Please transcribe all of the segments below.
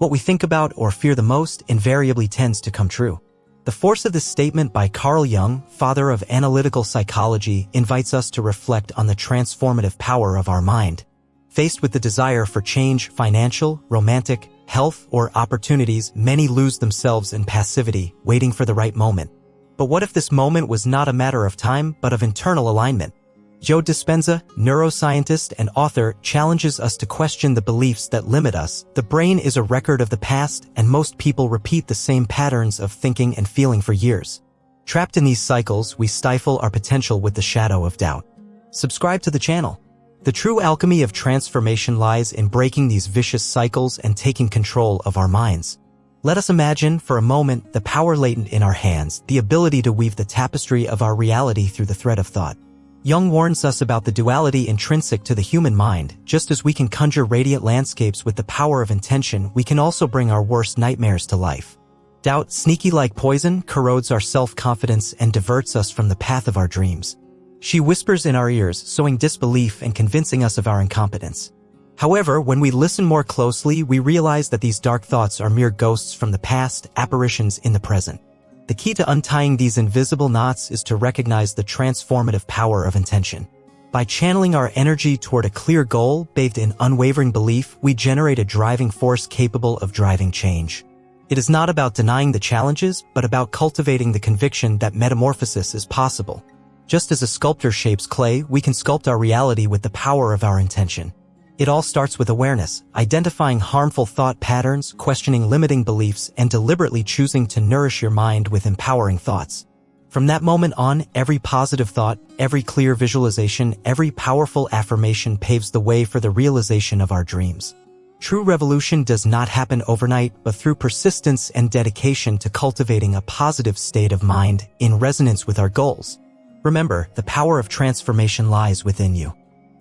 What we think about or fear the most invariably tends to come true. The force of this statement by Carl Jung, father of analytical psychology, invites us to reflect on the transformative power of our mind. Faced with the desire for change, financial, romantic, health, or opportunities, many lose themselves in passivity, waiting for the right moment. But what if this moment was not a matter of time, but of internal alignment? Joe Dispenza, neuroscientist and author, challenges us to question the beliefs that limit us. The brain is a record of the past, and most people repeat the same patterns of thinking and feeling for years. Trapped in these cycles, we stifle our potential with the shadow of doubt. Subscribe to the channel. The true alchemy of transformation lies in breaking these vicious cycles and taking control of our minds. Let us imagine, for a moment, the power latent in our hands, the ability to weave the tapestry of our reality through the thread of thought. Jung warns us about the duality intrinsic to the human mind. Just as we can conjure radiant landscapes with the power of intention, we can also bring our worst nightmares to life. Doubt, sneaky like poison, corrodes our self-confidence and diverts us from the path of our dreams. She whispers in our ears, sowing disbelief and convincing us of our incompetence. However, when we listen more closely, we realize that these dark thoughts are mere ghosts from the past, apparitions in the present. The key to untying these invisible knots is to recognize the transformative power of intention. By channeling our energy toward a clear goal, bathed in unwavering belief, we generate a driving force capable of driving change. It is not about denying the challenges, but about cultivating the conviction that metamorphosis is possible. Just as a sculptor shapes clay, we can sculpt our reality with the power of our intention. It all starts with awareness, identifying harmful thought patterns, questioning limiting beliefs, and deliberately choosing to nourish your mind with empowering thoughts. From that moment on, every positive thought, every clear visualization, every powerful affirmation paves the way for the realization of our dreams. True revolution does not happen overnight, but through persistence and dedication to cultivating a positive state of mind in resonance with our goals. Remember, the power of transformation lies within you.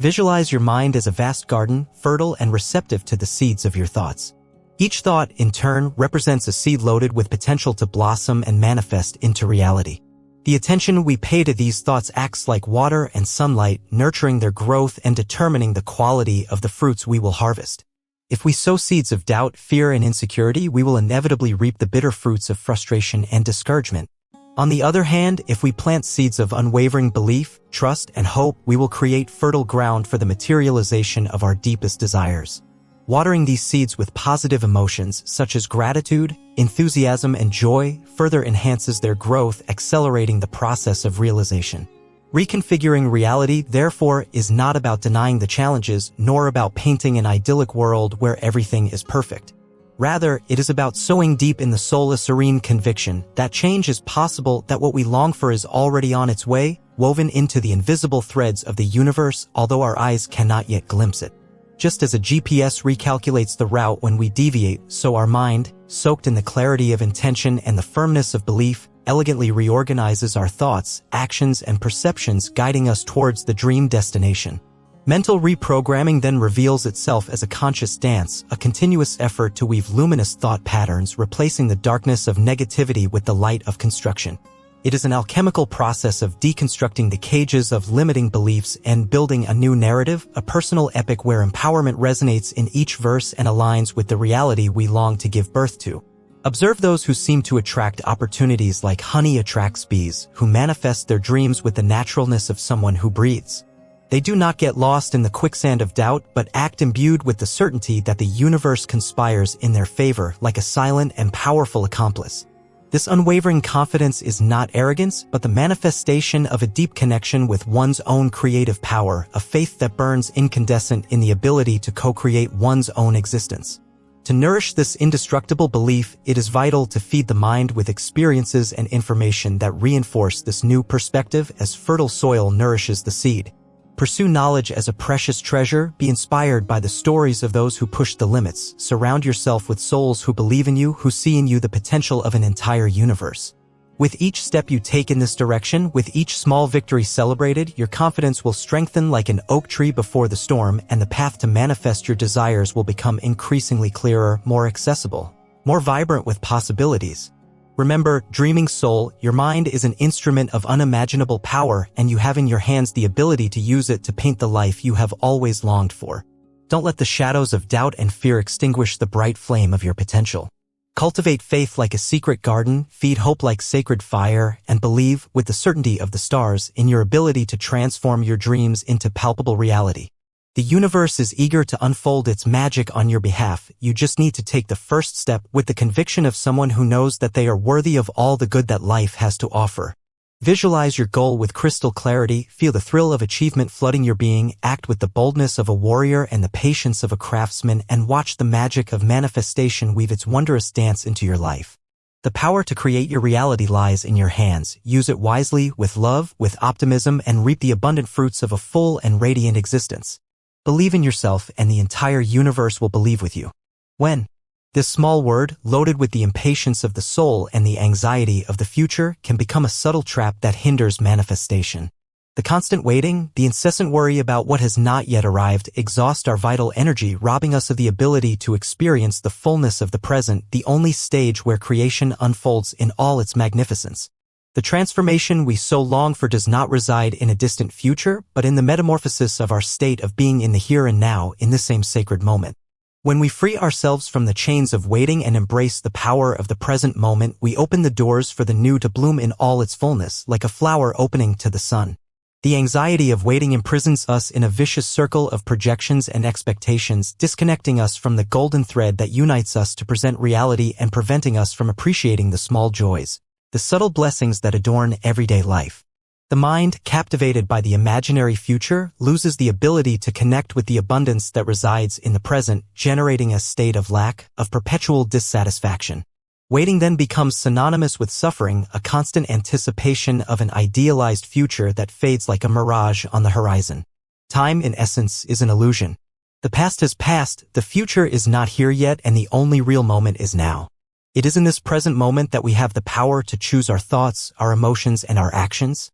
Visualize your mind as a vast garden, fertile and receptive to the seeds of your thoughts. Each thought, in turn, represents a seed loaded with potential to blossom and manifest into reality. The attention we pay to these thoughts acts like water and sunlight, nurturing their growth and determining the quality of the fruits we will harvest. If we sow seeds of doubt, fear, and insecurity, we will inevitably reap the bitter fruits of frustration and discouragement. On the other hand, if we plant seeds of unwavering belief, trust, and hope, we will create fertile ground for the materialization of our deepest desires. Watering these seeds with positive emotions such as gratitude, enthusiasm, and joy further enhances their growth, accelerating the process of realization. Reconfiguring reality, therefore, is not about denying the challenges, nor about painting an idyllic world where everything is perfect. Rather, it is about sowing deep in the soul a serene conviction that change is possible, that what we long for is already on its way, woven into the invisible threads of the universe, although our eyes cannot yet glimpse it. Just as a GPS recalculates the route when we deviate, so our mind, soaked in the clarity of intention and the firmness of belief, elegantly reorganizes our thoughts, actions, and perceptions, guiding us towards the dream destination. Mental reprogramming then reveals itself as a conscious dance, a continuous effort to weave luminous thought patterns, replacing the darkness of negativity with the light of construction. It is an alchemical process of deconstructing the cages of limiting beliefs and building a new narrative, a personal epic where empowerment resonates in each verse and aligns with the reality we long to give birth to. Observe those who seem to attract opportunities like honey attracts bees, who manifest their dreams with the naturalness of someone who breathes. They do not get lost in the quicksand of doubt, but act imbued with the certainty that the universe conspires in their favor, like a silent and powerful accomplice. This unwavering confidence is not arrogance, but the manifestation of a deep connection with one's own creative power, a faith that burns incandescent in the ability to co-create one's own existence. To nourish this indestructible belief, it is vital to feed the mind with experiences and information that reinforce this new perspective as fertile soil nourishes the seed. Pursue knowledge as a precious treasure, be inspired by the stories of those who push the limits, surround yourself with souls who believe in you, who see in you the potential of an entire universe. With each step you take in this direction, with each small victory celebrated, your confidence will strengthen like an oak tree before the storm, and the path to manifest your desires will become increasingly clearer, more accessible, more vibrant with possibilities. Remember, dreaming soul, your mind is an instrument of unimaginable power, and you have in your hands the ability to use it to paint the life you have always longed for. Don't let the shadows of doubt and fear extinguish the bright flame of your potential. Cultivate faith like a secret garden, feed hope like sacred fire, and believe, with the certainty of the stars, in your ability to transform your dreams into palpable reality. The universe is eager to unfold its magic on your behalf. You just need to take the first step with the conviction of someone who knows that they are worthy of all the good that life has to offer. Visualize your goal with crystal clarity, feel the thrill of achievement flooding your being, act with the boldness of a warrior and the patience of a craftsman, and watch the magic of manifestation weave its wondrous dance into your life. The power to create your reality lies in your hands. Use it wisely, with love, with optimism, and reap the abundant fruits of a full and radiant existence. Believe in yourself, and the entire universe will believe with you. When? This small word, loaded with the impatience of the soul and the anxiety of the future, can become a subtle trap that hinders manifestation. The constant waiting, the incessant worry about what has not yet arrived, exhaust our vital energy, robbing us of the ability to experience the fullness of the present, the only stage where creation unfolds in all its magnificence. The transformation we so long for does not reside in a distant future, but in the metamorphosis of our state of being in the here and now, in the same sacred moment. When we free ourselves from the chains of waiting and embrace the power of the present moment, we open the doors for the new to bloom in all its fullness, like a flower opening to the sun. The anxiety of waiting imprisons us in a vicious circle of projections and expectations, disconnecting us from the golden thread that unites us to present reality and preventing us from appreciating the small joys, the subtle blessings that adorn everyday life. The mind, captivated by the imaginary future, loses the ability to connect with the abundance that resides in the present, generating a state of lack, of perpetual dissatisfaction. Waiting then becomes synonymous with suffering, a constant anticipation of an idealized future that fades like a mirage on the horizon. Time, in essence, is an illusion. The past has passed, the future is not here yet, and the only real moment is now. It is in this present moment that we have the power to choose our thoughts, our emotions, and our actions.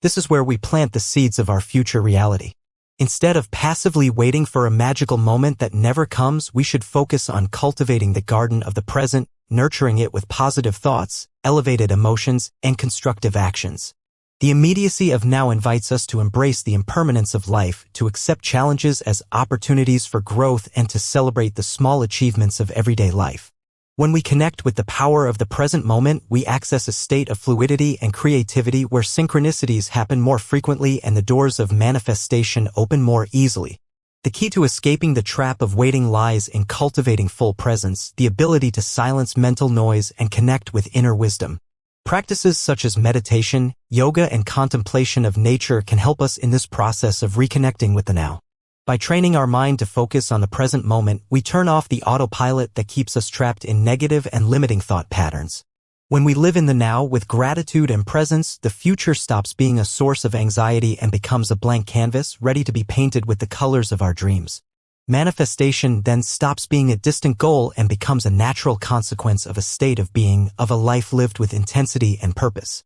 This is where we plant the seeds of our future reality. Instead of passively waiting for a magical moment that never comes, we should focus on cultivating the garden of the present, nurturing it with positive thoughts, elevated emotions, and constructive actions. The immediacy of now invites us to embrace the impermanence of life, to accept challenges as opportunities for growth, and to celebrate the small achievements of everyday life. When we connect with the power of the present moment, we access a state of fluidity and creativity where synchronicities happen more frequently and the doors of manifestation open more easily. The key to escaping the trap of waiting lies in cultivating full presence, the ability to silence mental noise and connect with inner wisdom. Practices such as meditation, yoga, and contemplation of nature can help us in this process of reconnecting with the now. By training our mind to focus on the present moment, we turn off the autopilot that keeps us trapped in negative and limiting thought patterns. When we live in the now with gratitude and presence, the future stops being a source of anxiety and becomes a blank canvas ready to be painted with the colors of our dreams. Manifestation then stops being a distant goal and becomes a natural consequence of a state of being, of a life lived with intensity and purpose.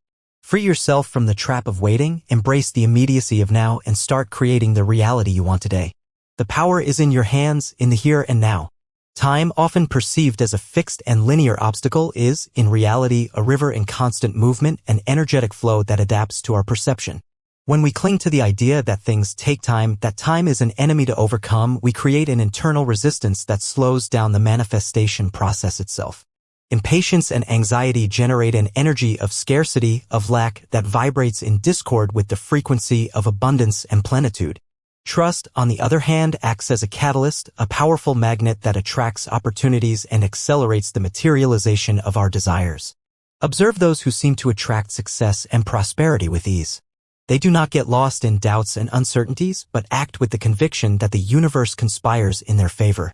Free yourself from the trap of waiting, embrace the immediacy of now, and start creating the reality you want today. The power is in your hands, in the here and now. Time, often perceived as a fixed and linear obstacle, is, in reality, a river in constant movement, an energetic flow that adapts to our perception. When we cling to the idea that things take time, that time is an enemy to overcome, we create an internal resistance that slows down the manifestation process itself. Impatience and anxiety generate an energy of scarcity, of lack, that vibrates in discord with the frequency of abundance and plenitude. Trust, on the other hand, acts as a catalyst, a powerful magnet that attracts opportunities and accelerates the materialization of our desires. Observe those who seem to attract success and prosperity with ease. They do not get lost in doubts and uncertainties, but act with the conviction that the universe conspires in their favor.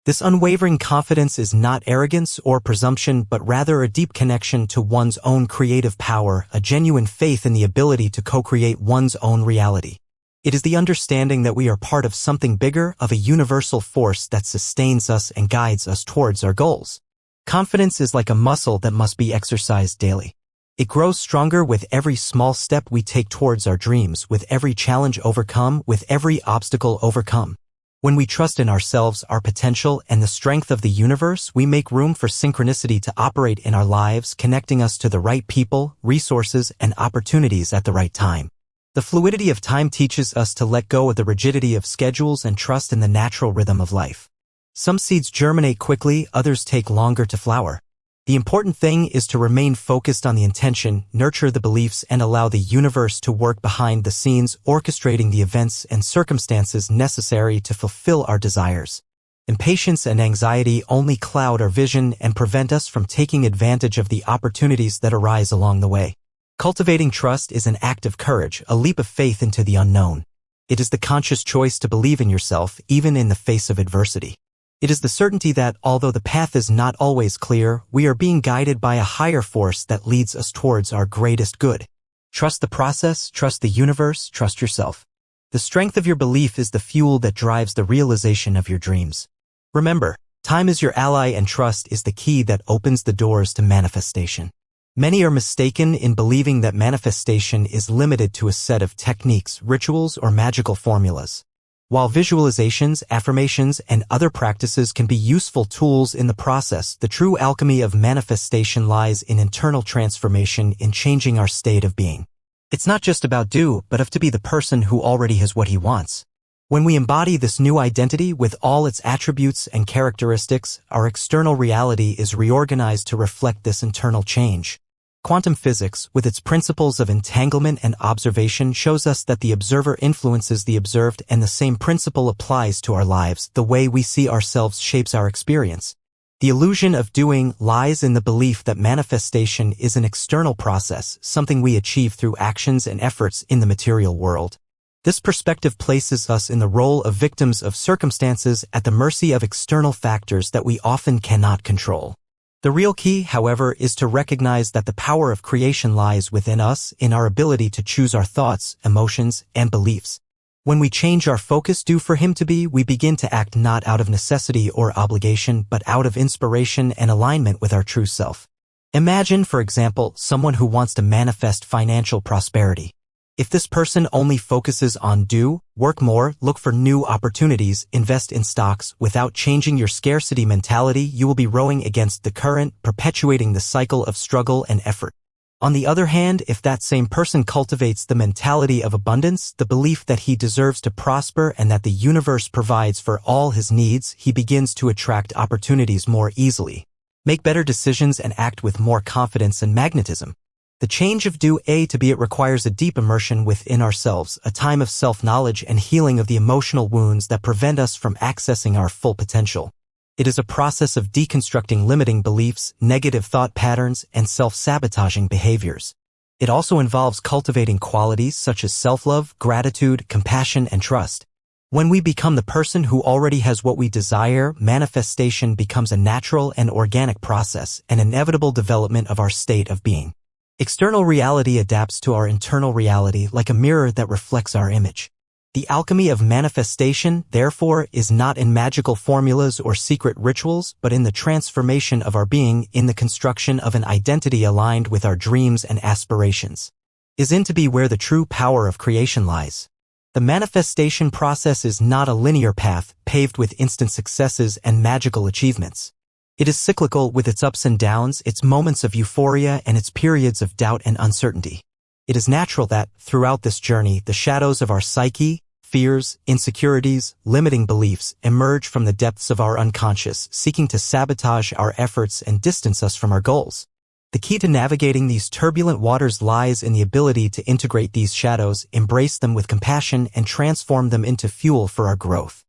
This unwavering confidence is not arrogance or presumption, but rather a deep connection to one's own creative power, a genuine faith in the ability to co-create one's own reality. It is the understanding that we are part of something bigger, of a universal force that sustains us and guides us towards our goals. Confidence is like a muscle that must be exercised daily. It grows stronger with every small step we take towards our dreams, with every challenge overcome, with every obstacle overcome. When we trust in ourselves, our potential, and the strength of the universe, we make room for synchronicity to operate in our lives, connecting us to the right people, resources, and opportunities at the right time. The fluidity of time teaches us to let go of the rigidity of schedules and trust in the natural rhythm of life. Some seeds germinate quickly, others take longer to flower. The important thing is to remain focused on the intention, nurture the beliefs, and allow the universe to work behind the scenes, orchestrating the events and circumstances necessary to fulfill our desires. Impatience and anxiety only cloud our vision and prevent us from taking advantage of the opportunities that arise along the way. Cultivating trust is an act of courage, a leap of faith into the unknown. It is the conscious choice to believe in yourself, even in the face of adversity. It is the certainty that, although the path is not always clear, we are being guided by a higher force that leads us towards our greatest good. Trust the process, trust the universe, trust yourself. The strength of your belief is the fuel that drives the realization of your dreams. Remember, time is your ally and trust is the key that opens the doors to manifestation. Many are mistaken in believing that manifestation is limited to a set of techniques, rituals, or magical formulas. While visualizations, affirmations, and other practices can be useful tools in the process, the true alchemy of manifestation lies in internal transformation, in changing our state of being. It's not just about do, but of to be the person who already has what he wants. When we embody this new identity with all its attributes and characteristics, our external reality is reorganized to reflect this internal change. Quantum physics, with its principles of entanglement and observation, shows us that the observer influences the observed, and the same principle applies to our lives. The way we see ourselves shapes our experience. The illusion of doing lies in the belief that manifestation is an external process, something we achieve through actions and efforts in the material world. This perspective places us in the role of victims of circumstances, at the mercy of external factors that we often cannot control. The real key, however, is to recognize that the power of creation lies within us, in our ability to choose our thoughts, emotions, and beliefs. When we change our focus due for him to be, we begin to act not out of necessity or obligation, but out of inspiration and alignment with our true self. Imagine, for example, someone who wants to manifest financial prosperity. If this person only focuses on do, work more, look for new opportunities, invest in stocks, without changing your scarcity mentality, you will be rowing against the current, perpetuating the cycle of struggle and effort. On the other hand, if that same person cultivates the mentality of abundance, the belief that he deserves to prosper and that the universe provides for all his needs, he begins to attract opportunities more easily, make better decisions, and act with more confidence and magnetism. The change of do to be it requires a deep immersion within ourselves, a time of self-knowledge and healing of the emotional wounds that prevent us from accessing our full potential. It is a process of deconstructing limiting beliefs, negative thought patterns, and self-sabotaging behaviors. It also involves cultivating qualities such as self-love, gratitude, compassion, and trust. When we become the person who already has what we desire, manifestation becomes a natural and organic process, an inevitable development of our state of being. External reality adapts to our internal reality like a mirror that reflects our image. The alchemy of manifestation, therefore, is not in magical formulas or secret rituals, but in the transformation of our being, in the construction of an identity aligned with our dreams and aspirations. Is in to be where the true power of creation lies. The manifestation process is not a linear path, paved with instant successes and magical achievements. It is cyclical, with its ups and downs, its moments of euphoria, and its periods of doubt and uncertainty. It is natural that, throughout this journey, the shadows of our psyche, fears, insecurities, limiting beliefs, emerge from the depths of our unconscious, seeking to sabotage our efforts and distance us from our goals. The key to navigating these turbulent waters lies in the ability to integrate these shadows, embrace them with compassion, and transform them into fuel for our growth.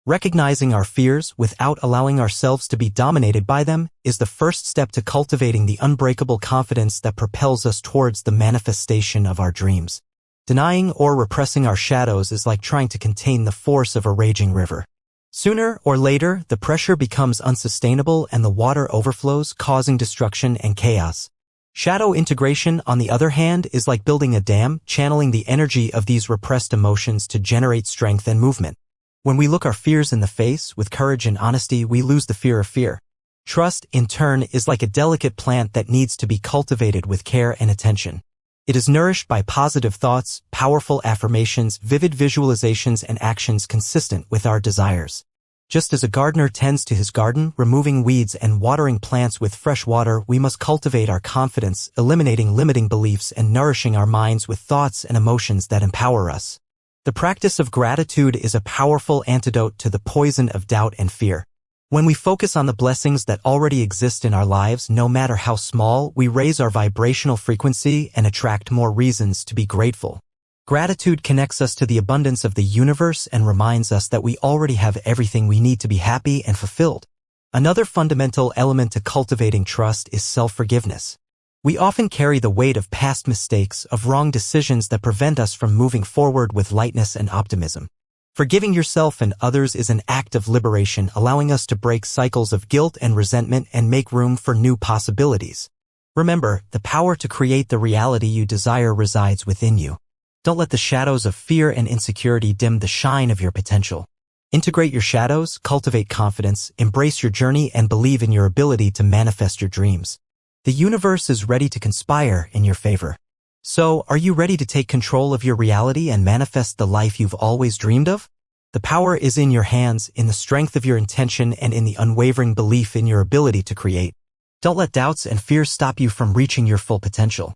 Recognizing our fears without allowing ourselves to be dominated by them is the first step to cultivating the unbreakable confidence that propels us towards the manifestation of our dreams. Denying or repressing our shadows is like trying to contain the force of a raging river. Sooner or later, the pressure becomes unsustainable and the water overflows, causing destruction and chaos. Shadow integration, on the other hand, is like building a dam, channeling the energy of these repressed emotions to generate strength and movement. When we look our fears in the face with courage and honesty, we lose the fear of fear. Trust, in turn, is like a delicate plant that needs to be cultivated with care and attention. It is nourished by positive thoughts, powerful affirmations, vivid visualizations, and actions consistent with our desires. Just as a gardener tends to his garden, removing weeds and watering plants with fresh water, we must cultivate our confidence, eliminating limiting beliefs and nourishing our minds with thoughts and emotions that empower us. The practice of gratitude is a powerful antidote to the poison of doubt and fear. When we focus on the blessings that already exist in our lives, no matter how small, we raise our vibrational frequency and attract more reasons to be grateful. Gratitude connects us to the abundance of the universe and reminds us that we already have everything we need to be happy and fulfilled. Another fundamental element to cultivating trust is self-forgiveness. We often carry the weight of past mistakes, of wrong decisions that prevent us from moving forward with lightness and optimism. Forgiving yourself and others is an act of liberation, allowing us to break cycles of guilt and resentment and make room for new possibilities. Remember, the power to create the reality you desire resides within you. Don't let the shadows of fear and insecurity dim the shine of your potential. Integrate your shadows, cultivate confidence, embrace your journey, and believe in your ability to manifest your dreams. The universe is ready to conspire in your favor. So, are you ready to take control of your reality and manifest the life you've always dreamed of? The power is in your hands, in the strength of your intention, and in the unwavering belief in your ability to create. Don't let doubts and fears stop you from reaching your full potential.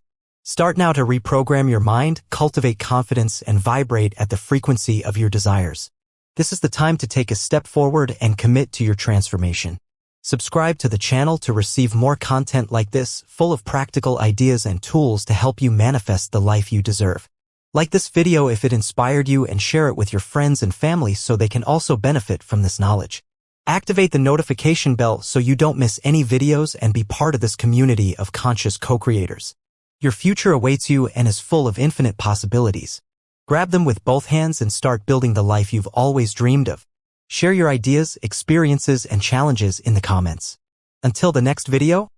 Start now to reprogram your mind, cultivate confidence, and vibrate at the frequency of your desires. This is the time to take a step forward and commit to your transformation. Subscribe to the channel to receive more content like this, full of practical ideas and tools to help you manifest the life you deserve. Like this video if it inspired you and share it with your friends and family so they can also benefit from this knowledge. Activate the notification bell so you don't miss any videos and be part of this community of conscious co-creators. Your future awaits you and is full of infinite possibilities. Grab them with both hands and start building the life you've always dreamed of. Share your ideas, experiences, and challenges in the comments. Until the next video,